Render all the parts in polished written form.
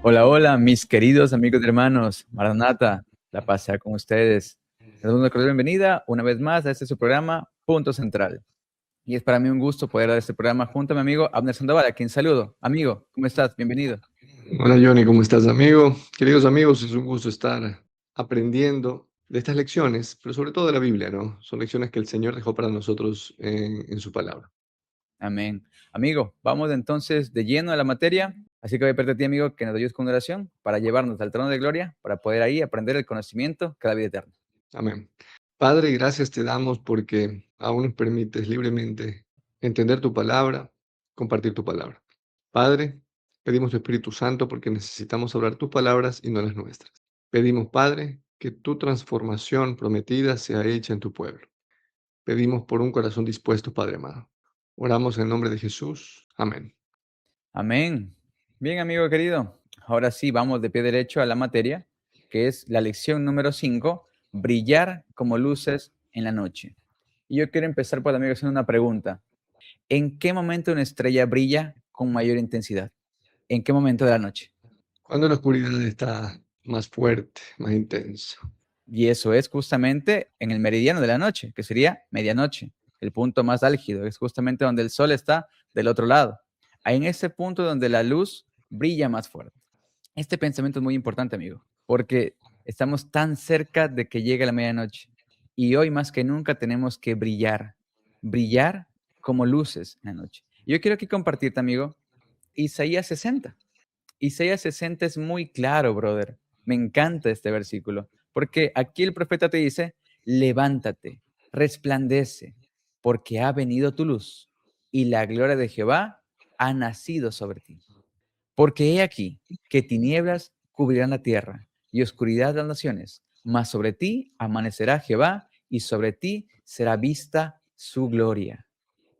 Hola, hola, mis queridos amigos y hermanos, Maranata, la paz sea con ustedes. Les damos una cordial bienvenida una vez más a este su programa, Punto Central. Y es para mí un gusto poder dar este programa junto a mi amigo Abner Sandoval, a quien saludo. Amigo, ¿cómo estás? Bienvenido. Hola Johnny, ¿cómo estás, amigo? Queridos amigos, es un gusto estar aprendiendo de estas lecciones, pero sobre todo de la Biblia, ¿no? Son lecciones que el Señor dejó para nosotros en su palabra. Amén. Amigo, vamos entonces de lleno a la materia. Así que voy a pedirte a ti, amigo, que nos ayudes con una oración para llevarnos al trono de gloria, para poder ahí aprender el conocimiento que da vida eterna. Amén. Padre, gracias te damos porque aún nos permites libremente entender tu palabra, compartir tu palabra. Padre, pedimos tu Espíritu Santo porque necesitamos hablar tus palabras y no las nuestras. Pedimos, Padre, que tu transformación prometida sea hecha en tu pueblo. Pedimos por un corazón dispuesto, Padre amado. Oramos en el nombre de Jesús. Amén. Amén. Bien, amigo querido. Ahora sí, vamos de pie derecho a la materia, que es la lección número 5, brillar como luces en la noche. Y yo quiero empezar por amigo haciendo una pregunta. ¿En qué momento una estrella brilla con mayor intensidad? ¿En qué momento de la noche? Cuando la oscuridad está más fuerte, más intensa. Y eso es justamente en el meridiano de la noche, que sería medianoche, el punto más álgido, es justamente donde el sol está del otro lado. Ahí en ese punto donde la luz brilla más fuerte. Este pensamiento es muy importante, amigo, porque estamos tan cerca de que llegue la medianoche y hoy más que nunca tenemos que brillar, brillar como luces en la noche. Yo quiero aquí compartirte, amigo, Isaías 60. Isaías 60 es muy claro, brother. Me encanta este versículo, porque aquí el profeta te dice, levántate, resplandece, porque ha venido tu luz y la gloria de Jehová ha nacido sobre ti. Porque he aquí que tinieblas cubrirán la tierra y oscuridad las naciones, mas sobre ti amanecerá Jehová y sobre ti será vista su gloria.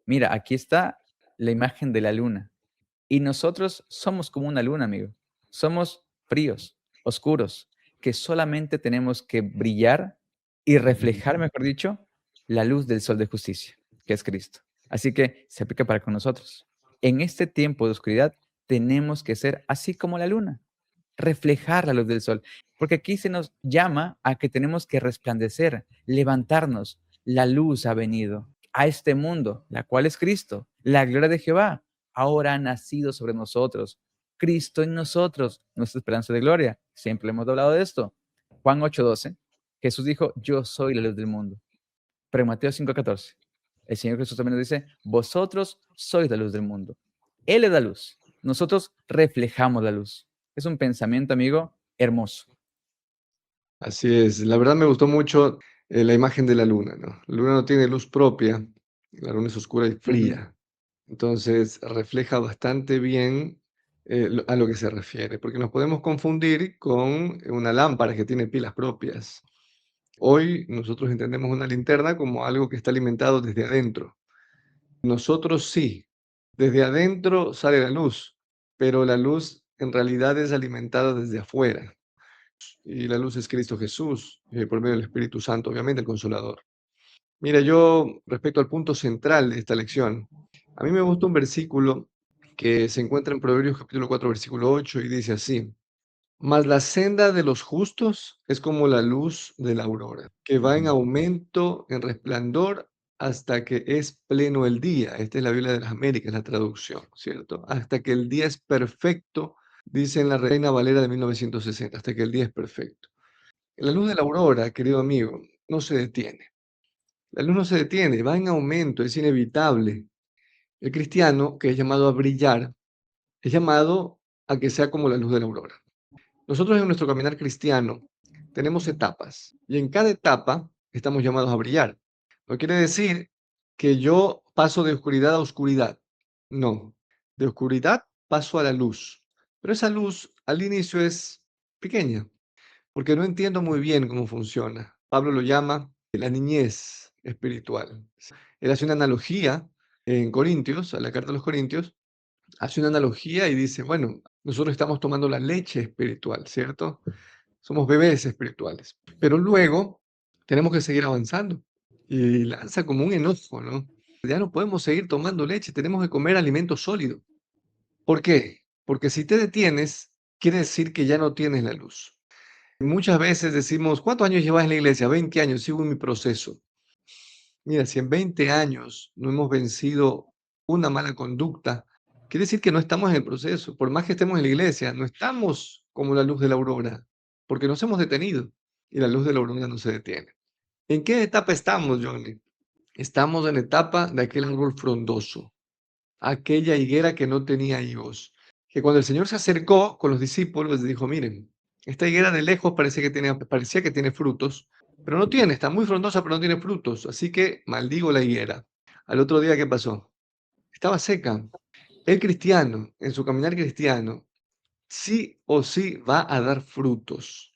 Mira, aquí está la imagen de la luna. Y nosotros somos como una luna, amigo. Somos fríos, oscuros, que solamente tenemos que brillar y reflejar, mejor dicho, la luz del sol de justicia, que es Cristo. Así que se aplica para con nosotros. En este tiempo de oscuridad tenemos que ser así como la luna, reflejar la luz del sol, porque aquí se nos llama a que tenemos que resplandecer, levantarnos. La luz ha venido a este mundo, la cual es Cristo, la gloria de Jehová ahora ha nacido sobre nosotros. Cristo en nosotros, nuestra esperanza de gloria. Siempre hemos hablado de esto. Juan 8:12, Jesús dijo, yo soy la luz del mundo. Pero en Mateo 5:14, el Señor Jesús también nos dice, vosotros sois la luz del mundo. Él es la luz. Nosotros reflejamos la luz. Es un pensamiento, amigo, hermoso. Así es. La verdad me gustó mucho la imagen de la luna, ¿no? La luna no tiene luz propia, la luna es oscura y Ujú. fría. Entonces refleja bastante bien a lo que se refiere, porque nos podemos confundir con una lámpara que tiene pilas propias. Hoy nosotros entendemos una linterna como algo que está alimentado desde adentro. Nosotros sí, desde adentro sale la luz, pero la luz en realidad es alimentada desde afuera. Y la luz es Cristo Jesús, por medio del Espíritu Santo, obviamente el Consolador. Mira, yo respecto al punto central de esta lección, a mí me gusta un versículo que se encuentra en Proverbios capítulo 4, versículo 8 y dice así, mas la senda de los justos es como la luz de la aurora, que va en Ujú. aumento, en resplandor, hasta que es pleno el día. Esta es la Biblia de las Américas, la traducción, ¿cierto? Hasta que el día es perfecto, dice en la Reina Valera de 1960, hasta que el día es perfecto. La luz de la aurora, querido amigo, no se detiene. La luz no se detiene, va en aumento, es inevitable. El cristiano, que es llamado a brillar, es llamado a que sea como la luz de la aurora. Nosotros en nuestro caminar cristiano tenemos etapas y en cada etapa estamos llamados a brillar. No quiere decir que yo paso de oscuridad a oscuridad. No, de oscuridad paso a la luz. Pero esa luz al inicio es pequeña, porque no entiendo muy bien cómo funciona. Pablo lo llama la niñez espiritual. Él hace una analogía en Corintios, a la carta de los Corintios, hace una analogía y dice, bueno, nosotros estamos tomando la leche espiritual, ¿cierto? Somos bebés espirituales, pero luego tenemos que seguir avanzando. Y lanza como un enojo, ¿no? Ya no podemos seguir tomando leche, tenemos que comer alimento sólido. ¿Por qué? Porque si te detienes, quiere decir que ya no tienes la luz. Muchas veces decimos, ¿cuántos años llevas en la iglesia? 20 años, sigo en mi proceso. Mira, si en 20 años no hemos vencido una mala conducta, quiere decir que no estamos en el proceso. Por más que estemos en la iglesia, no estamos como la luz de la aurora, porque nos hemos detenido y la luz de la aurora no se detiene. ¿En qué etapa estamos, Johnny? Estamos en la etapa de aquel árbol frondoso, aquella higuera que no tenía higos, que cuando el Señor se acercó con los discípulos, les dijo, miren, esta higuera de lejos parecía que tiene frutos, pero no tiene, está muy frondosa, pero no tiene frutos, así que maldigo la higuera. Al otro día, ¿qué pasó? Estaba seca. El cristiano, en su caminar cristiano, sí o sí va a dar frutos,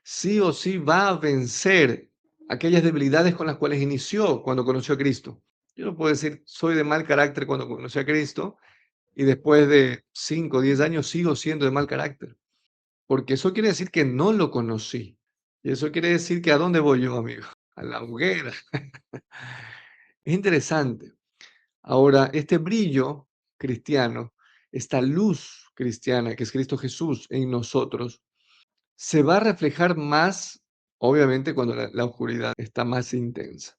sí o sí va a vencer aquellas debilidades con las cuales inició cuando conoció a Cristo. Yo no puedo decir, soy de mal carácter cuando conocí a Cristo y después de 5 o 10 años sigo siendo de mal carácter, porque eso quiere decir que no lo conocí. Y eso quiere decir que ¿a dónde voy yo, amigo? A la hoguera. Es interesante. Ahora, este brillo cristiano, esta luz cristiana que es Cristo Jesús en nosotros, se va a reflejar más, obviamente, cuando la oscuridad está más intensa.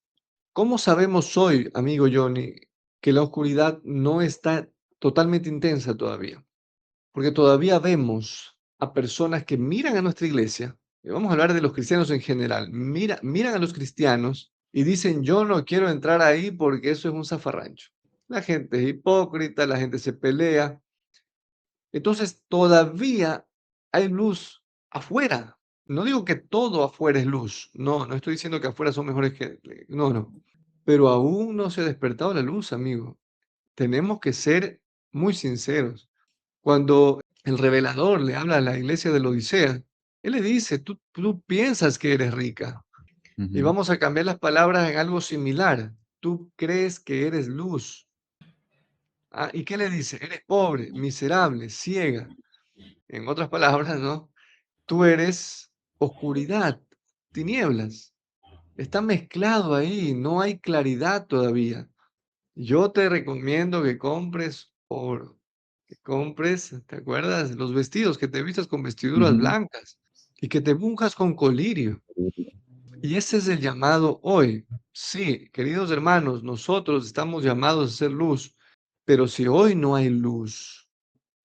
¿Cómo sabemos hoy, amigo Johnny, que la oscuridad no está totalmente intensa todavía? Porque todavía vemos a personas que miran a nuestra iglesia, y vamos a hablar de los cristianos en general, miran a los cristianos y dicen, yo no quiero entrar ahí porque eso es un zafarrancho. La gente es hipócrita, la gente se pelea. Entonces todavía hay luz afuera. No digo que todo afuera es luz. No, no estoy diciendo que afuera son mejores que... No, no. Pero aún no se ha despertado la luz, amigo. Tenemos que ser muy sinceros. Cuando el revelador le habla a la iglesia de la Odisea, él le dice, tú piensas que eres rica. Y Ujú, vamos a cambiar las palabras en algo similar. Tú crees que eres luz. Ah, ¿y qué le dice? Eres pobre, miserable, ciega. En otras palabras, ¿no? Tú eres oscuridad, tinieblas. Está mezclado ahí, no hay claridad todavía. Yo te recomiendo que compres oro, que compres, ¿te acuerdas? Los vestidos, que te vistas con vestiduras ujú. blancas y que te unjas con colirio. Y ese es el llamado hoy. Sí, queridos hermanos, nosotros estamos llamados a ser luz, pero si hoy no hay luz,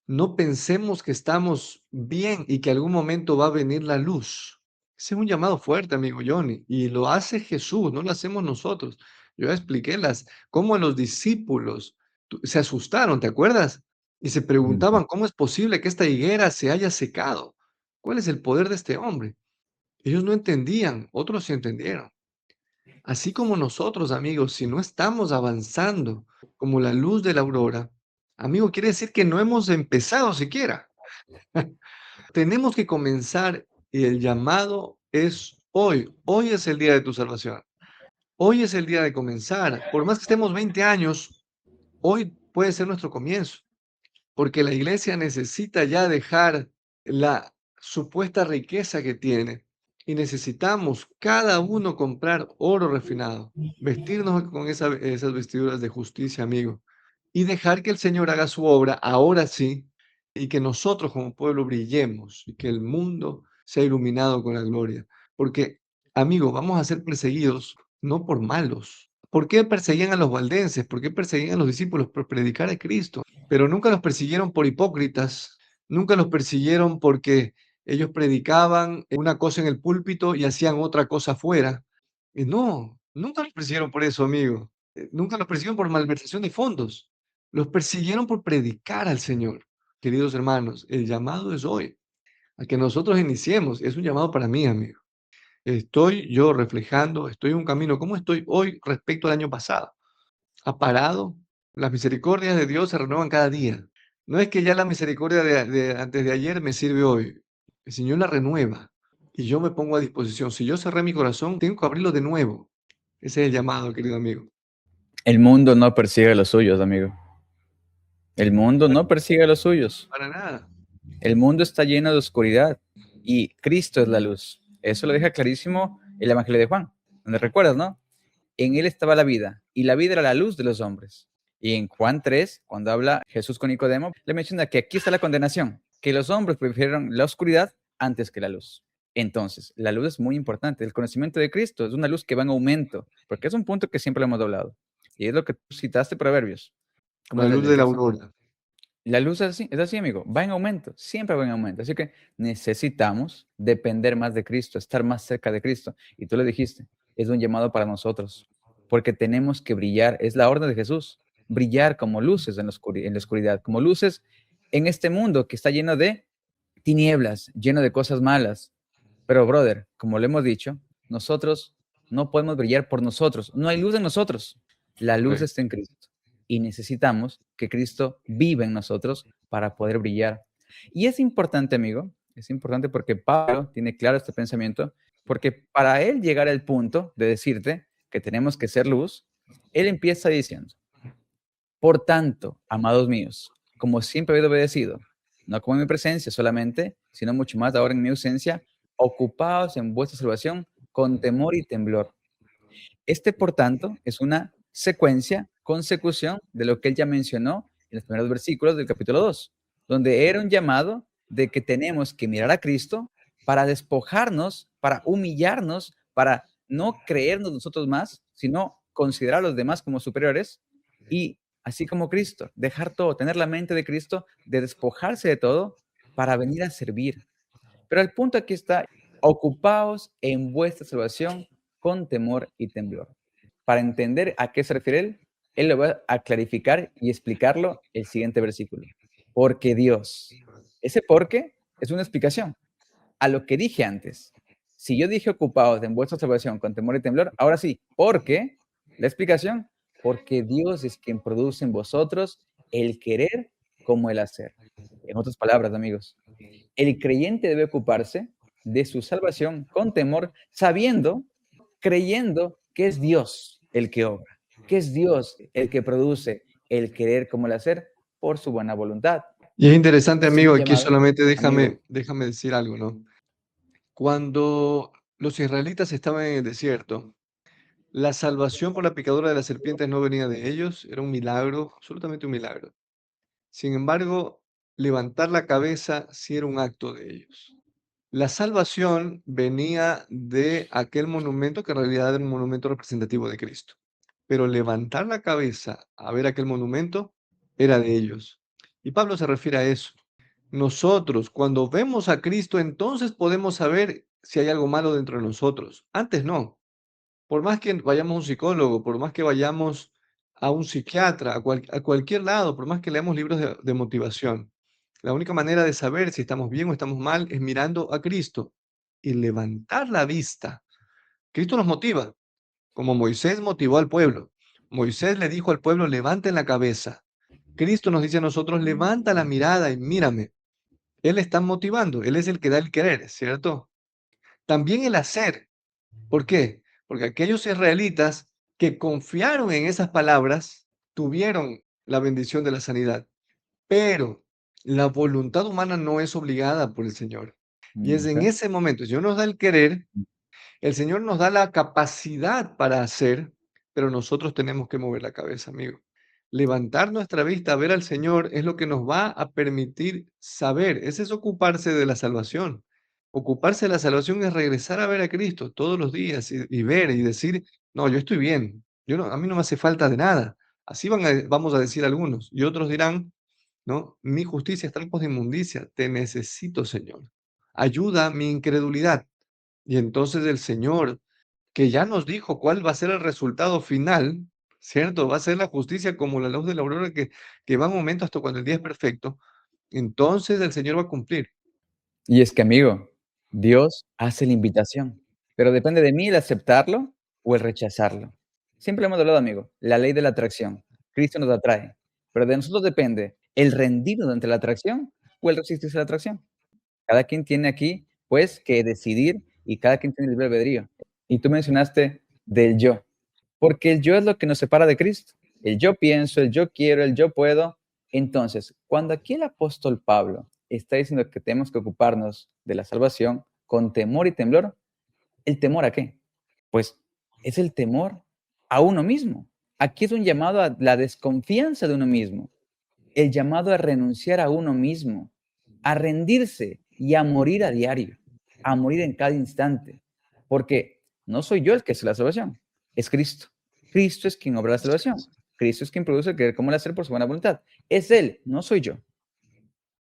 no pensemos que estamos bien y que algún momento va a venir la luz. Ese es un llamado fuerte, amigo Johnny, y lo hace Jesús, no lo hacemos nosotros. Yo ya expliqué cómo los discípulos se asustaron, ¿te acuerdas? Y se Ujú. preguntaban, ¿cómo es posible que esta higuera se haya secado? ¿Cuál es el poder de este hombre? Ellos no entendían, otros sí entendieron. Así como nosotros, amigos, si no estamos avanzando como la luz de la aurora, amigo, quiere decir que no hemos empezado siquiera. Tenemos que comenzar y el llamado es hoy. Hoy es el día de tu salvación. Hoy es el día de comenzar. Por más que estemos 20 años, hoy puede ser nuestro comienzo, porque la iglesia necesita ya dejar la supuesta riqueza que tiene y necesitamos cada uno comprar oro refinado, vestirnos con esas vestiduras de justicia, amigo, y dejar que el Señor haga su obra ahora sí, y que nosotros como pueblo brillemos y que el mundo sea iluminado con la gloria. Porque, amigo, vamos a ser perseguidos no por malos. ¿Por qué perseguían a los valdenses? ¿Por qué perseguían a los discípulos? Por predicar a Cristo. Pero nunca los persiguieron por hipócritas, nunca los persiguieron porque ellos predicaban una cosa en el púlpito y hacían otra cosa afuera. No, nunca los persiguieron por eso, amigo. Nunca los persiguieron por malversación de fondos. Los persiguieron por predicar al Señor. Queridos hermanos, el llamado es hoy, a que nosotros iniciemos. Es un llamado para mí, amigo. Estoy yo reflejando, estoy en un camino. ¿Cómo estoy hoy respecto al año pasado? ¿Ha parado? Las misericordias de Dios se renuevan cada día. No es que ya la misericordia de antes de ayer me sirve hoy. El Señor la renueva y yo me pongo a disposición. Si yo cerré mi corazón, tengo que abrirlo de nuevo. Ese es el llamado, querido amigo. El mundo no persigue a los suyos, amigo. El mundo Para, no persigue a los suyos. para nada. El mundo está lleno de oscuridad y Cristo es la luz. Eso lo deja clarísimo el Evangelio de Juan, donde recuerdas, ¿no? En él estaba la vida y la vida era la luz de los hombres. Y en Juan 3, cuando habla Jesús con Nicodemo, le menciona que aquí está la condenación. que los hombres prefirieron la oscuridad antes que la luz. Entonces, la luz es muy importante. El conocimiento de Cristo es una luz que va en aumento, porque es un punto que siempre hemos hablado. Y es lo que tú citaste Proverbios. Como La es el luz del de la texto. aurora. La luz es así, amigo, va en aumento, siempre va en aumento. Así que necesitamos depender más de Cristo, estar más cerca de Cristo. Y tú lo dijiste, es un llamado para nosotros, porque tenemos que brillar, es la orden de Jesús, brillar como luces en la oscuridad, como luces en este mundo que está lleno de tinieblas, lleno de cosas malas. Pero, brother, como lo hemos dicho, nosotros no podemos brillar por nosotros. No hay luz en nosotros. La luz Correcto. está en Cristo. Y necesitamos que Cristo viva en nosotros para poder brillar. Y es importante, amigo, es importante porque Pablo tiene claro este pensamiento, porque para él llegar al punto de decirte que tenemos que ser luz, él empieza diciendo, por tanto, amados míos, como siempre he obedecido, no como en mi presencia solamente, sino mucho más ahora en mi ausencia, ocupaos en vuestra salvación con temor y temblor. Este, por tanto, es una secuencia, consecución de lo que él ya mencionó en los primeros versículos del capítulo 2, donde era un llamado de que tenemos que mirar a Cristo para despojarnos, para humillarnos, para no creernos nosotros más, sino considerar a los demás como superiores y, así como Cristo, dejar todo, tener la mente de Cristo, de despojarse de todo para venir a servir. Pero el punto aquí está, ocupaos en vuestra salvación con temor y temblor. Para entender a qué se refiere él lo va a clarificar y explicarlo el siguiente versículo. Porque Dios. Ese porque es una explicación a lo que dije antes. Si yo dije ocupaos en vuestra salvación con temor y temblor, ahora sí, porque la explicación, porque Dios es quien produce en vosotros el querer como el hacer. En otras palabras, amigos, el creyente debe ocuparse de su salvación con temor, sabiendo, creyendo que es Dios el que obra, que es Dios el que produce el querer como el hacer por su buena voluntad. Y es interesante, Es amigo, un aquí llamado, solamente amigo. déjame decir algo, ¿no? Cuando los israelitas estaban en el desierto, la salvación por la picadura de las serpientes no venía de ellos, era un milagro, absolutamente un milagro. Sin embargo, levantar la cabeza sí era un acto de ellos. La salvación venía de aquel monumento que en realidad era un monumento representativo de Cristo. Pero levantar la cabeza a ver aquel monumento era de ellos. Y Pablo se refiere a eso. Nosotros, cuando vemos a Cristo, entonces podemos saber si hay algo malo dentro de nosotros. Antes no. Por más que vayamos a un psicólogo, por más que vayamos a un psiquiatra, a cualquier lado, por más que leamos libros de motivación, la única manera de saber si estamos bien o estamos mal es mirando a Cristo y levantar la vista. Cristo nos motiva, como Moisés motivó al pueblo. Moisés le dijo al pueblo, levanten la cabeza. Cristo nos dice a nosotros, levanta la mirada y mírame. Él está motivando, Él es el que da el querer, ¿cierto? También el hacer. ¿Por qué? Porque aquellos israelitas que confiaron en esas palabras tuvieron la bendición de la sanidad, pero la voluntad humana no es obligada por el Señor. Y es en Okay. ese momento, el Señor nos da el querer, el Señor nos da la capacidad para hacer, pero nosotros tenemos que mover la cabeza, amigo. Levantar nuestra vista a ver al Señor es lo que nos va a permitir saber. Ese es ocuparse de la salvación. Ocuparse de la salvación es regresar a ver a Cristo todos los días y ver y decir, no, yo estoy bien. Yo no, a mí no me hace falta de nada. Así vamos a decir algunos. Y otros dirán, no, mi justicia es trampas de inmundicia. Te necesito, Señor. Ayuda mi incredulidad. Y entonces el Señor, que ya nos dijo cuál va a ser el resultado final, ¿cierto? Va a ser la justicia como la luz de la aurora que va en aumento hasta cuando el día es perfecto. Entonces el Señor va a cumplir. Y es que, amigo, Dios hace la invitación, pero depende de mí el aceptarlo o el rechazarlo. Siempre hemos hablado, amigo, la ley de la atracción. Cristo nos atrae, pero de nosotros depende el rendirnos ante la atracción o el resistirse a la atracción. Cada quien tiene aquí, pues, que decidir y cada quien tiene libre albedrío. Y tú mencionaste del yo, porque el yo es lo que nos separa de Cristo. El yo pienso, el yo quiero, el yo puedo. Entonces, cuando aquí el apóstol Pablo está diciendo que tenemos que ocuparnos de la salvación con temor y temblor, ¿el temor a qué? Pues es el temor a uno mismo. Aquí es un llamado a la desconfianza de uno mismo, el llamado a renunciar a uno mismo, a rendirse y a morir a diario, a morir en cada instante, porque no soy yo el que hace la salvación, es Cristo. Cristo es quien obra la salvación. Cristo es quien produce el querer como el hacer por su buena voluntad. Es Él, no soy yo.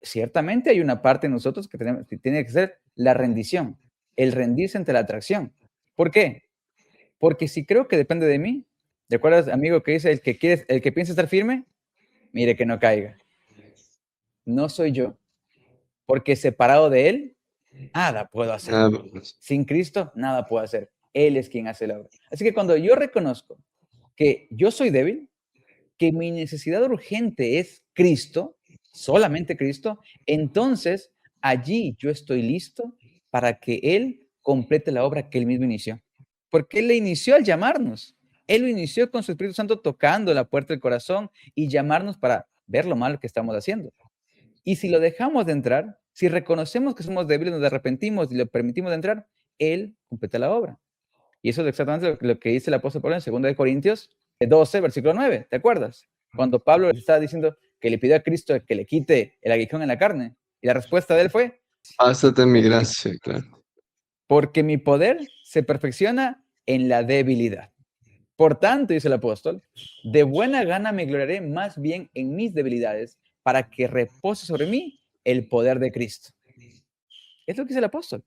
Ciertamente hay una parte de nosotros que tiene que ser la rendición, el rendirse ante la atracción. ¿Por qué? Porque si creo que depende de mí, ¿te acuerdas, amigo, que dice el que piensa estar firme, mire que no caiga? No soy yo, porque separado de Él, nada puedo hacer. Nada más. Sin Cristo, nada puedo hacer. Él es quien hace la obra. Así que cuando yo reconozco que yo soy débil, que mi necesidad urgente es Cristo, solamente Cristo, entonces allí yo estoy listo para que Él complete la obra que Él mismo inició. Porque Él le inició al llamarnos. Él lo inició con su Espíritu Santo tocando la puerta del corazón y llamarnos para ver lo malo que estamos haciendo. Y si lo dejamos de entrar, si reconocemos que somos débiles, nos arrepentimos y le permitimos de entrar, Él completa la obra. Y eso es exactamente lo que dice el apóstol Pablo en 2 Corintios 12, versículo 9. ¿Te acuerdas? Cuando Pablo le estaba diciendo que le pidió a Cristo que le quite el aguijón en la carne. Y la respuesta de él fue, Pásate mi gracia, claro. porque mi poder se perfecciona en la debilidad. Por tanto, dice el apóstol, de buena gana me gloriaré más bien en mis debilidades para que repose sobre mí el poder de Cristo. Es lo que dice el apóstol.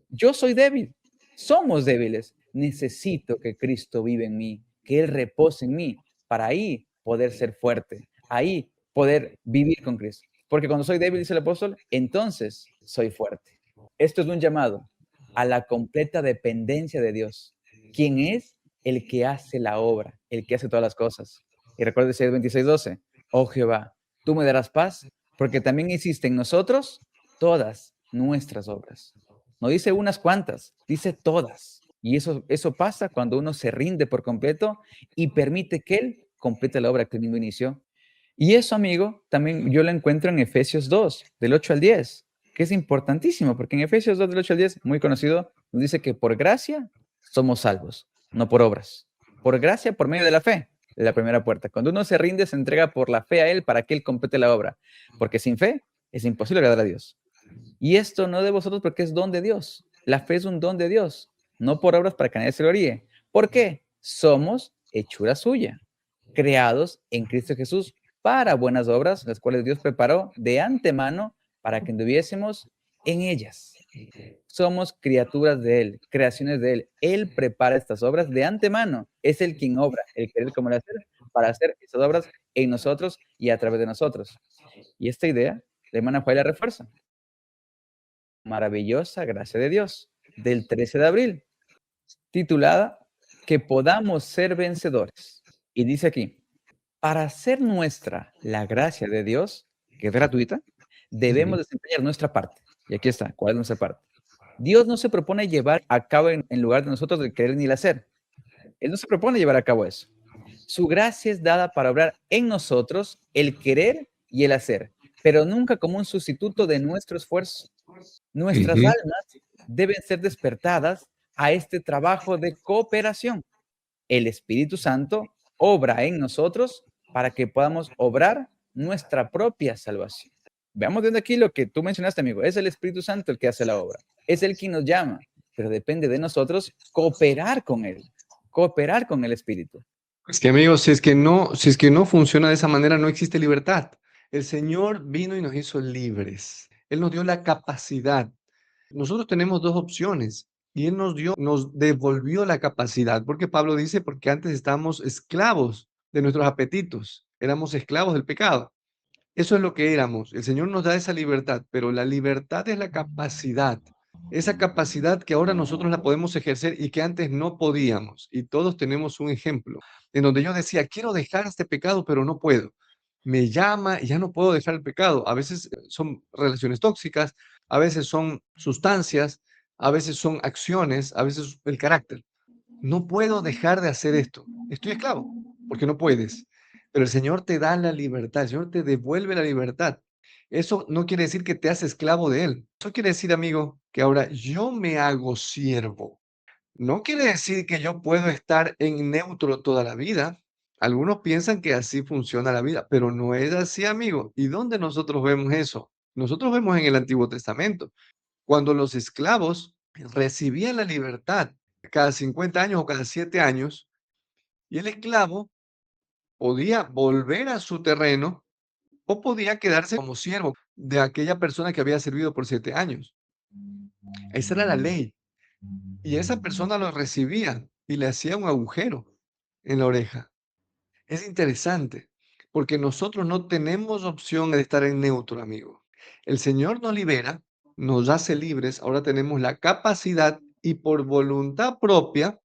Yo soy débil, somos débiles. Necesito que Cristo vive en mí, que Él repose en mí, para ahí poder ser fuerte, ahí poder vivir con Cristo. Porque cuando soy débil, dice el apóstol, entonces soy fuerte. Esto es un llamado a la completa dependencia de Dios, quien es el que hace la obra, el que hace todas las cosas. Y recuerda Isaías 26:12, oh Jehová, tú me darás paz, porque también hiciste en nosotros todas nuestras obras. No dice unas cuantas, dice todas. Y eso pasa cuando uno se rinde por completo y permite que Él complete la obra que Él mismo inició. Y eso, amigo, también yo lo encuentro en Efesios 2, del 8 al 10, que es importantísimo, porque en Efesios 2, del 8 al 10, muy conocido, nos dice que por gracia somos salvos, no por obras. Por gracia, por medio de la fe, de la primera puerta. Cuando uno se rinde, se entrega por la fe a Él para que Él complete la obra, porque sin fe es imposible agradar a Dios. Y esto no de vosotros porque es don de Dios. La fe es un don de Dios, no por obras para que nadie se gloríe. ¿Por qué? Somos hechura suya, creados en Cristo Jesús para buenas obras, las cuales Dios preparó de antemano para que anduviésemos en ellas. Somos criaturas de Él, creaciones de Él. Él prepara estas obras de antemano. Es Él quien obra, el querer como el hacer, para hacer estas obras en nosotros y a través de nosotros. Y esta idea, la hermana Juárez la refuerza. Maravillosa gracia de Dios, del 13 de abril, titulada Que podamos ser vencedores. Y dice aquí, para hacer nuestra la gracia de Dios, que es gratuita, debemos desempeñar nuestra parte. Y aquí está, ¿cuál es nuestra parte? Dios no se propone llevar a cabo en lugar de nosotros el querer ni el hacer. Él no se propone llevar a cabo eso. Su gracia es dada para obrar en nosotros el querer y el hacer, pero nunca como un sustituto de nuestro esfuerzo. Nuestras almas deben ser despertadas a este trabajo de cooperación. El Espíritu Santo obra en nosotros para que podamos obrar nuestra propia salvación. Veamos desde aquí lo que tú mencionaste, amigo. Es el Espíritu Santo el que hace la obra. Es el quien nos llama, pero depende de nosotros cooperar con Él, cooperar con el Espíritu. Es que amigos, si es que no funciona de esa manera, no existe libertad. El Señor vino y nos hizo libres. Él nos dio la capacidad. Nosotros tenemos dos opciones y Él nos devolvió la capacidad. Porque Pablo dice, porque antes estábamos esclavos de nuestros apetitos, éramos esclavos del pecado. Eso es lo que éramos. El Señor nos da esa libertad, pero la libertad es la capacidad. Esa capacidad que ahora nosotros la podemos ejercer y que antes no podíamos. Y todos tenemos un ejemplo en donde yo decía, quiero dejar este pecado, pero no puedo. Me llama y ya no puedo dejar el pecado. A veces son relaciones tóxicas, a veces son sustancias, a veces son acciones, a veces el carácter. No puedo dejar de hacer esto. Estoy esclavo, porque no puedes. Pero el Señor te da la libertad, el Señor te devuelve la libertad. Eso no quiere decir que te haces esclavo de Él. Eso quiere decir, amigo, que ahora yo me hago siervo. No quiere decir que yo puedo estar en neutro toda la vida. Algunos piensan que así funciona la vida, pero no es así, amigo. ¿Y dónde nosotros vemos eso? Nosotros vemos en el Antiguo Testamento, cuando los esclavos recibían la libertad cada 50 años o cada 7 años, y el esclavo podía volver a su terreno o podía quedarse como siervo de aquella persona que había servido por 7 años. Esa era la ley. Y esa persona lo recibía y le hacía un agujero en la oreja. Es interesante, porque nosotros no tenemos opción de estar en neutro, amigo. El Señor nos libera, nos hace libres, ahora tenemos la capacidad y por voluntad propia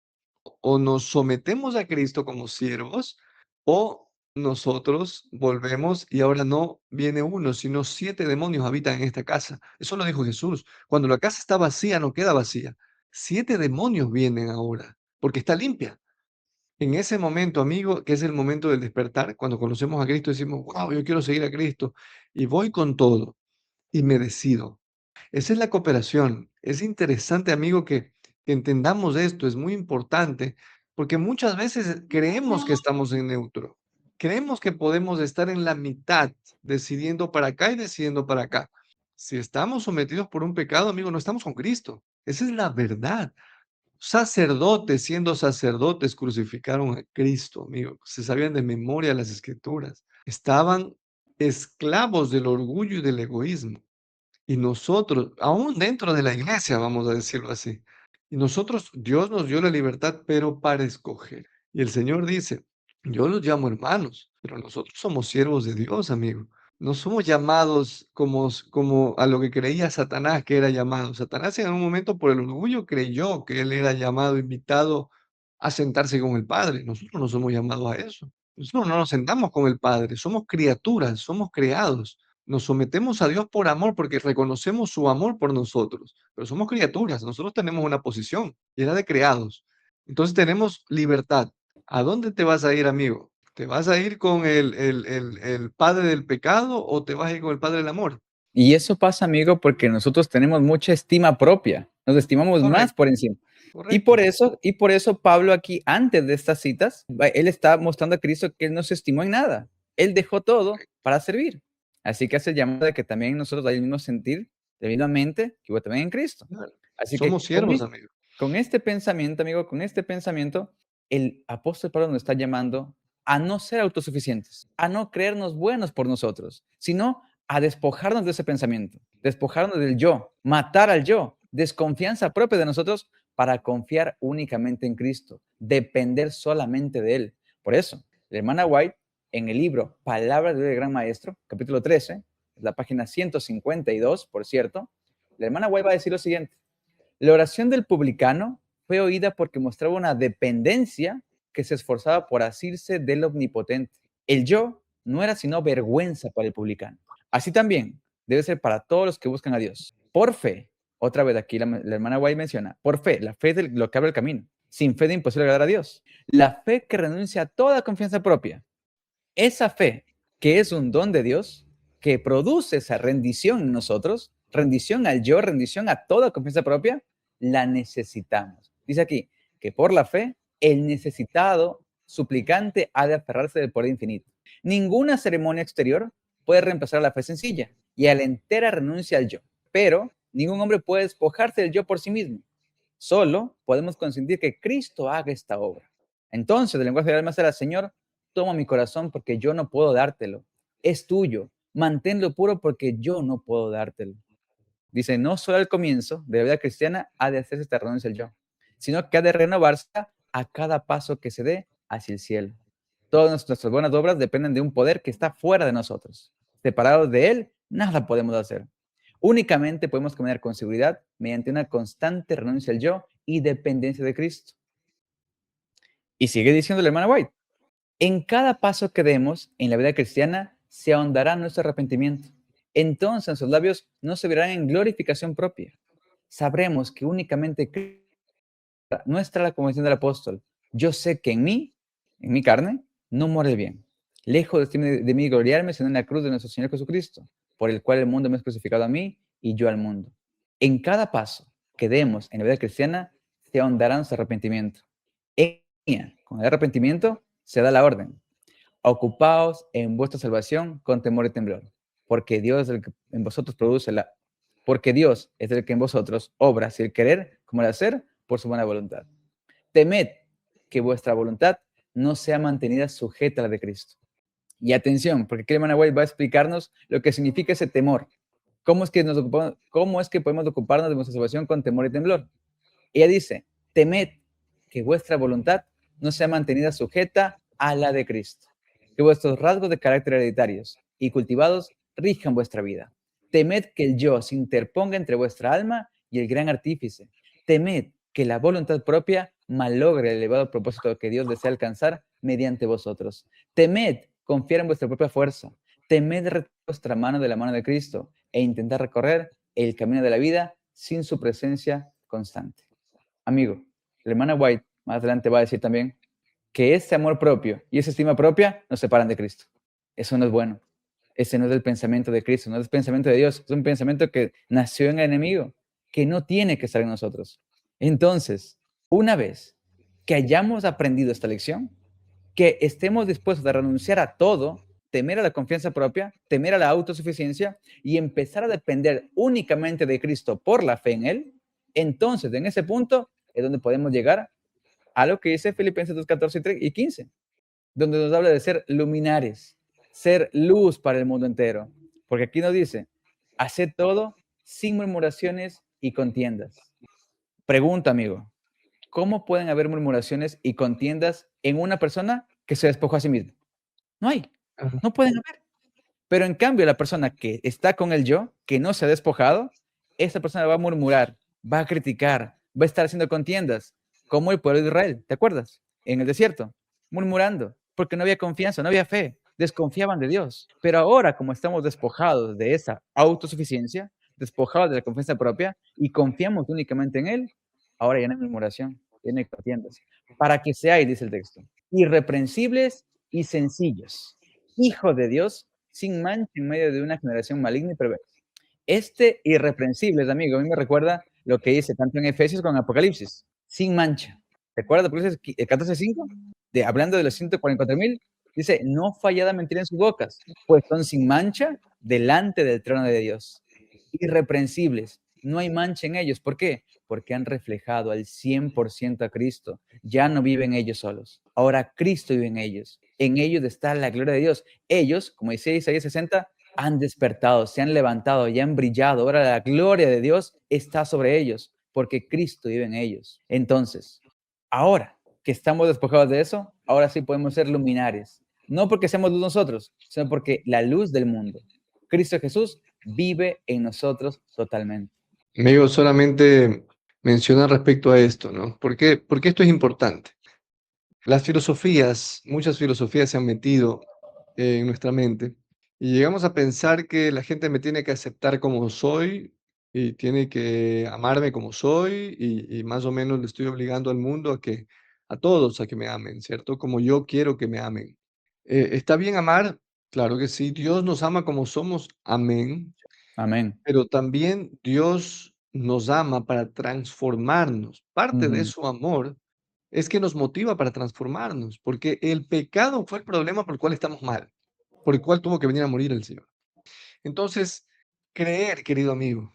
o nos sometemos a Cristo como siervos o nosotros volvemos y ahora no viene uno, sino 7 demonios habitan en esta casa. Eso lo dijo Jesús. Cuando la casa está vacía, no queda vacía. 7 demonios vienen ahora, porque está limpia. En ese momento, amigo, que es el momento del despertar, cuando conocemos a Cristo, decimos, wow, yo quiero seguir a Cristo y voy con todo y me decido. Esa es la cooperación. Es interesante, amigo, que entendamos esto. Es muy importante porque muchas veces creemos que estamos en neutro. Creemos que podemos estar en la mitad, decidiendo para acá y decidiendo para acá. Si estamos sometidos por un pecado, amigo, no estamos con Cristo. Esa es la verdad. Sacerdotes, siendo sacerdotes, crucificaron a Cristo, amigo. Se sabían de memoria las escrituras. Estaban esclavos del orgullo y del egoísmo. Y nosotros, aún dentro de la iglesia, vamos a decirlo así, y nosotros, Dios nos dio la libertad, pero para escoger. Y el Señor dice, yo los llamo hermanos, pero nosotros somos siervos de Dios, amigo. No somos llamados como a lo que creía Satanás que era llamado. Satanás en un momento por el orgullo creyó que él era llamado, invitado a sentarse con el Padre. Nosotros no somos llamados a eso. Nosotros no nos sentamos con el Padre. Somos criaturas, somos creados. Nos sometemos a Dios por amor porque reconocemos su amor por nosotros. Pero somos criaturas. Nosotros tenemos una posición y era de creados. Entonces tenemos libertad. ¿A dónde te vas a ir, amigo? ¿Te vas a ir con el padre del pecado o te vas a ir con el padre del amor? Y eso pasa, amigo, porque nosotros tenemos mucha estima propia, nos estimamos más Correcto, por encima. correcto. Y por eso Pablo aquí, antes de estas citas, él está mostrando a Cristo que él no se estimó en nada. Él dejó todo para servir. Así que hace el llamado de que también nosotros hay el mismo sentir, de misma mente, que hubo también en Cristo. Claro. Así Somos que siervos, amigo. con este pensamiento, amigo, con este pensamiento, el apóstol Pablo nos está llamando a no ser autosuficientes, a no creernos buenos por nosotros, sino a despojarnos de ese pensamiento, despojarnos del yo, matar al yo, desconfianza propia de nosotros para confiar únicamente en Cristo, depender solamente de Él. Por eso, la hermana White, en el libro Palabras del Gran Maestro, capítulo 13, la página 152, por cierto, la hermana White va a decir lo siguiente: la oración del publicano fue oída porque mostraba una dependencia que se esforzaba por asirse del omnipotente. El yo no era sino vergüenza para el publicano. Así también debe ser para todos los que buscan a Dios. Por fe, otra vez aquí la hermana White menciona, por fe, la fe es lo que abre el camino. Sin fe es imposible agradar a Dios. La fe que renuncia a toda confianza propia. Esa fe que es un don de Dios, que produce esa rendición en nosotros, rendición al yo, rendición a toda confianza propia, la necesitamos. Dice aquí que por la fe, el necesitado suplicante ha de aferrarse del poder infinito. Ninguna ceremonia exterior puede reemplazar a la fe sencilla y a la entera renuncia al yo, pero ningún hombre puede despojarse del yo por sí mismo. Solo podemos consentir que Cristo haga esta obra. Entonces, el lenguaje del alma será: Señor, toma mi corazón porque yo no puedo dártelo. Es tuyo. Manténlo puro porque yo no puedo dártelo. Dice, no solo al comienzo de la vida cristiana ha de hacerse esta renuncia al yo, sino que ha de renovarse a cada paso que se dé hacia el cielo. Todas nuestras buenas obras dependen de un poder que está fuera de nosotros. Separados de él, nada podemos hacer. Únicamente podemos caminar con seguridad mediante una constante renuncia al yo y dependencia de Cristo. Y sigue diciendo el hermano White, en cada paso que demos en la vida cristiana se ahondará nuestro arrepentimiento. Entonces nuestros labios no se verán en glorificación propia. Sabremos que únicamente nuestra la convención del apóstol. Yo sé que en mi carne, no muere el bien. Lejos de mí gloriarme, sino en la cruz de nuestro Señor Jesucristo, por el cual el mundo me ha crucificado a mí y yo al mundo. En cada paso que demos en la vida cristiana se ahondará nuestro arrepentimiento. Con el arrepentimiento se da la orden: ocupaos en vuestra salvación con temor y temblor. porque Dios es el que en vosotros produce porque Dios es el que en vosotros obra, si el querer como el hacer, por su buena voluntad. Temed que vuestra voluntad no sea mantenida sujeta a la de Cristo. Y atención, porque aquí el hermano White va a explicarnos lo que significa ese temor. ¿Cómo es que podemos ocuparnos de nuestra salvación con temor y temblor? Ella dice, temed que vuestra voluntad no sea mantenida sujeta a la de Cristo, que vuestros rasgos de carácter hereditarios y cultivados rijan vuestra vida. Temed que el yo se interponga entre vuestra alma y el gran artífice. Temed que la voluntad propia malogre el elevado propósito que Dios desea alcanzar mediante vosotros. Temed confiar en vuestra propia fuerza. Temed retener vuestra mano de la mano de Cristo e intentar recorrer el camino de la vida sin su presencia constante. Amigo, la hermana White más adelante va a decir también que ese amor propio y esa estima propia nos separan de Cristo. Eso no es bueno. Ese no es el pensamiento de Cristo, no es el pensamiento de Dios. Es un pensamiento que nació en el enemigo, que no tiene que estar en nosotros. Entonces, una vez que hayamos aprendido esta lección, que estemos dispuestos a renunciar a todo, temer a la confianza propia, temer a la autosuficiencia y empezar a depender únicamente de Cristo por la fe en Él, entonces en ese punto es donde podemos llegar a lo que dice Filipenses 2, 14 y 15, donde nos habla de ser luminares, ser luz para el mundo entero. Porque aquí nos dice, haced todo sin murmuraciones y contiendas. Pregunta, amigo, ¿cómo pueden haber murmuraciones y contiendas en una persona que se despojó a sí misma? No hay, Ajá. no pueden haber. Pero en cambio, la persona que está con el yo, que no se ha despojado, esa persona va a murmurar, va a criticar, va a estar haciendo contiendas, como el pueblo de Israel, ¿te acuerdas? En el desierto, murmurando, porque no había confianza, no había fe, desconfiaban de Dios. Pero ahora, como estamos despojados de esa autosuficiencia, despojados de la confianza propia y confiamos únicamente en Él, ahora ya no hay murmuración, ya no hay contiendas. Para que seáis, dice el texto, irreprensibles y sencillos, hijos de Dios, sin mancha en medio de una generación maligna y perversa. Este irreprensible, amigo, a mí me recuerda lo que dice tanto en Efesios como en Apocalipsis, sin mancha. ¿Recuerda Apocalipsis 14:5? Hablando de los 144,000, dice, no fallada mentira en sus bocas, pues son sin mancha delante del trono de Dios. Irreprensibles, no hay mancha en ellos. ¿Por qué? Porque han reflejado al 100% a Cristo. Ya no viven ellos solos. Ahora Cristo vive en ellos. En ellos está la gloria de Dios. Ellos, como dice Isaías 60, han despertado, se han levantado, ya han brillado. Ahora la gloria de Dios está sobre ellos, porque Cristo vive en ellos. Entonces, ahora que estamos despojados de eso, ahora sí podemos ser luminares. No porque seamos luz nosotros, sino porque la luz del mundo, Cristo Jesús, vive en nosotros totalmente. Amigo, solamente menciona respecto a esto, ¿no? Porque esto es importante. Las filosofías, muchas filosofías se han metido en nuestra mente y llegamos a pensar que la gente me tiene que aceptar como soy y tiene que amarme como soy y más o menos le estoy obligando al mundo a todos a que me amen, ¿cierto? Como yo quiero que me amen. ¿Está bien amar? Claro que sí. Dios nos ama como somos, amén. Amén. Pero también Dios nos ama para transformarnos. Parte de Ujú. su amor es que nos motiva para transformarnos, porque el pecado fue el problema por el cual estamos mal, por el cual tuvo que venir a morir el Señor. Entonces, creer, querido amigo,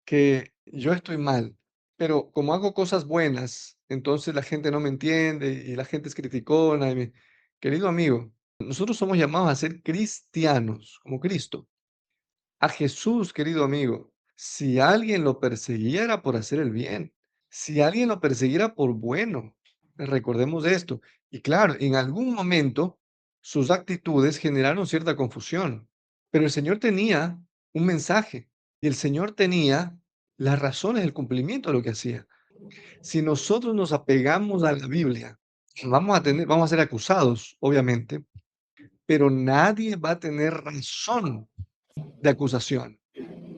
que yo estoy mal, pero como hago cosas buenas, entonces la gente no me entiende y la gente es criticona. Querido amigo, nosotros somos llamados a ser cristianos, como Cristo. A Jesús, querido amigo, si alguien lo persiguiera por hacer el bien, si alguien lo persiguiera por bueno, recordemos esto. Y claro, en algún momento sus actitudes generaron cierta confusión, pero el Señor tenía un mensaje y el Señor tenía las razones del cumplimiento de lo que hacía. Si nosotros nos apegamos a la Biblia, vamos a ser acusados, obviamente, pero nadie va a tener razón de acusación.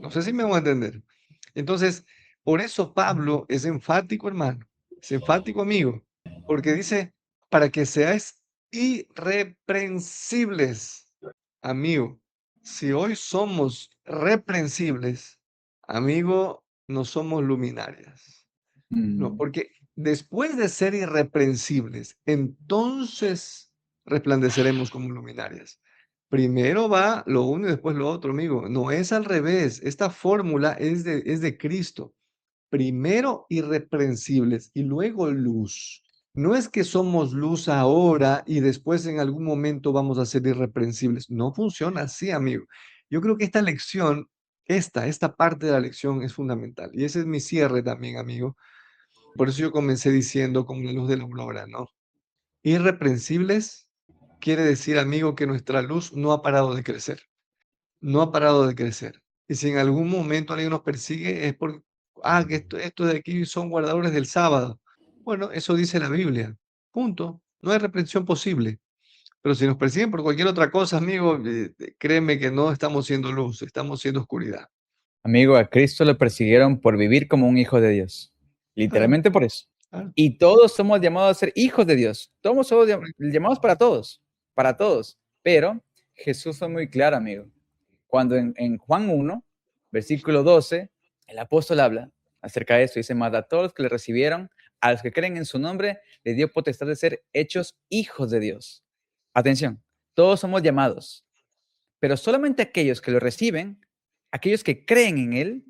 No sé si me voy a entender. Entonces, por eso Pablo es enfático, hermano, es enfático, amigo, porque dice, para que seáis irreprensibles, amigo. Si hoy somos reprensibles, amigo, no somos luminarias. No, Mm. porque después de ser irreprensibles, entonces resplandeceremos como luminarias. Primero va lo uno y después lo otro, amigo. No es al revés. Esta fórmula es de Cristo. Primero irreprensibles y luego luz. No es que somos luz ahora y después en algún momento vamos a ser irreprensibles. No funciona así, amigo. Yo creo que esta lección, esta parte de la lección es fundamental. Y ese es mi cierre también, amigo. Por eso yo comencé diciendo como la luz de la aurora, ¿no? Irreprensibles quiere decir, amigo, que nuestra luz no ha parado de crecer. No ha parado de crecer. Y si en algún momento alguien nos persigue es porque, que esto de aquí son guardadores del sábado. Bueno, eso dice la Biblia. Punto. No hay reprensión posible. Pero si nos persiguen por cualquier otra cosa, amigo, créeme que no estamos siendo luz, estamos siendo oscuridad. Amigo, a Cristo lo persiguieron por vivir como un hijo de Dios. Claro, Literalmente por eso. claro, Y todos somos llamados a ser hijos de Dios. Todos somos correcto. llamados para todos, para todos. Pero Jesús fue muy claro, amigo. Cuando en Juan 1, versículo 12, el apóstol habla acerca de esto. Dice, mas a todos los que le recibieron, a los que creen en su nombre, le dio potestad de ser hechos hijos de Dios. Atención, todos somos llamados, pero solamente aquellos que lo reciben, aquellos que creen en Él,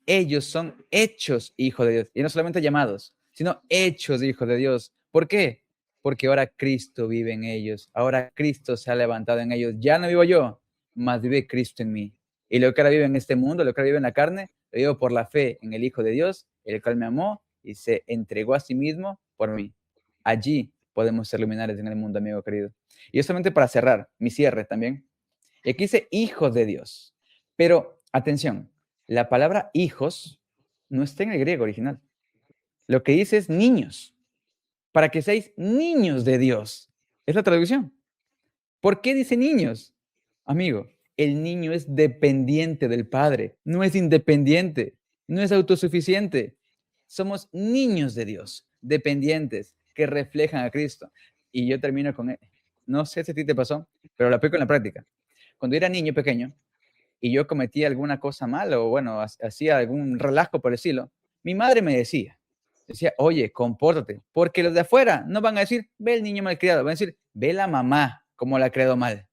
ellos son hechos hijos de Dios. Y no solamente llamados, sino hechos hijos de Dios. ¿Por qué? Porque ahora Cristo vive en ellos. Ahora Cristo se ha levantado en ellos. Ya no vivo yo, mas vive Cristo en mí. Y lo que ahora vive en este mundo, lo que ahora vive en la carne, lo vivo por la fe en el Hijo de Dios, el cual me amó y se entregó a sí mismo por mí. Allí podemos ser luminares en el mundo, amigo querido. Y solamente para cerrar, mi cierre también. Y aquí dice hijos de Dios. Pero, atención, la palabra hijos no está en el griego original. Lo que dice es niños, para que seáis niños de Dios. Es la traducción. ¿Por qué dice niños? Amigo, el niño es dependiente del padre, no es independiente, no es autosuficiente. Somos niños de Dios, dependientes, que reflejan a Cristo. Y yo termino con, no sé si a ti te pasó, pero lo aplico en la práctica. Cuando era niño pequeño, y yo cometía alguna cosa mala o bueno, hacía algún relajo por decirlo, mi madre me decía, oye, compórtate, porque los de afuera no van a decir, ve el niño malcriado, van a decir, ve la mamá como la ha creado mal.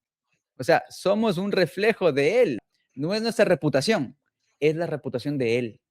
O sea, somos un reflejo de él, no es nuestra reputación, es la reputación de él,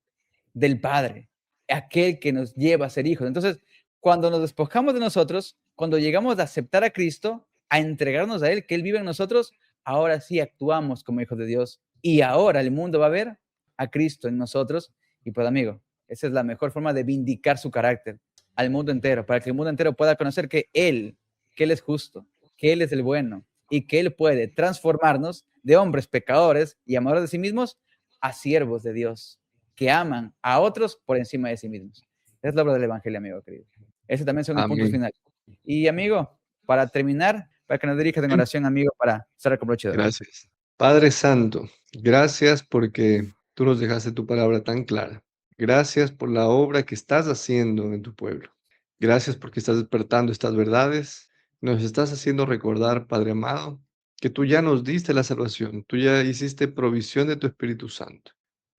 del Padre, aquel que nos lleva a ser hijos. Entonces, cuando nos despojamos de nosotros, cuando llegamos a aceptar a Cristo, a entregarnos a Él, que Él vive en nosotros, ahora sí actuamos como hijos de Dios. Y ahora el mundo va a ver a Cristo en nosotros. Y pues, amigo, esa es la mejor forma de vindicar su carácter al mundo entero, para que el mundo entero pueda conocer que Él es justo, que Él es el bueno y que Él puede transformarnos de hombres pecadores y amadores de sí mismos a siervos de Dios, que aman a otros por encima de sí mismos. Es la obra del Evangelio, amigo querido. Ese también son mis puntos Amén. finales. Y, amigo, para terminar, para que nos dirijas en oración, amigo, para cerrar con broche de oro. Gracias. Padre Santo, gracias porque tú nos dejaste tu palabra tan clara. Gracias por la obra que estás haciendo en tu pueblo. Gracias porque estás despertando estas verdades. Nos estás haciendo recordar, Padre amado, que tú ya nos diste la salvación. Tú ya hiciste provisión de tu Espíritu Santo.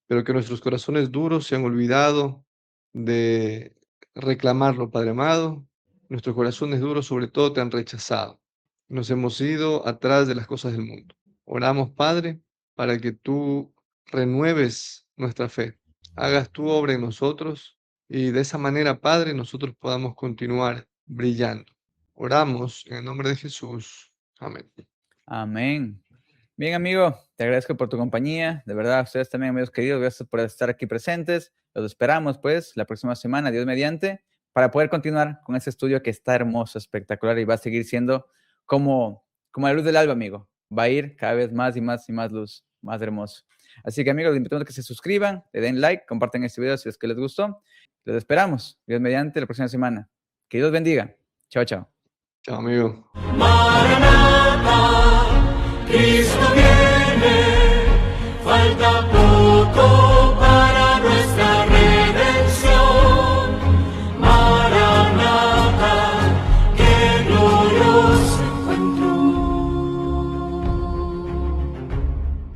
Pero que nuestros corazones duros se han olvidado de reclamarlo, Padre amado. Nuestros corazones duros sobre todo te han rechazado. Nos hemos ido atrás de las cosas del mundo. Oramos, Padre, para que tú renueves nuestra fe, hagas tu obra en nosotros y de esa manera, Padre, nosotros podamos continuar brillando. Oramos en el nombre de Jesús. Amén. Amén. Bien, amigo, te agradezco por tu compañía. De verdad, a ustedes también, amigos queridos, gracias por estar aquí presentes. Los esperamos, pues, la próxima semana, Dios mediante, para poder continuar con este estudio que está hermoso, espectacular y va a seguir siendo como la luz del alba, amigo. Va a ir cada vez más y más y más luz, más hermoso. Así que, amigos, les invitamos a que se suscriban, le den like, compartan este video si es que les gustó. Los esperamos, Dios mediante, la próxima semana. Que Dios bendiga. Chao, chao. Chao, amigo. Maranatha, Cristo viene, falta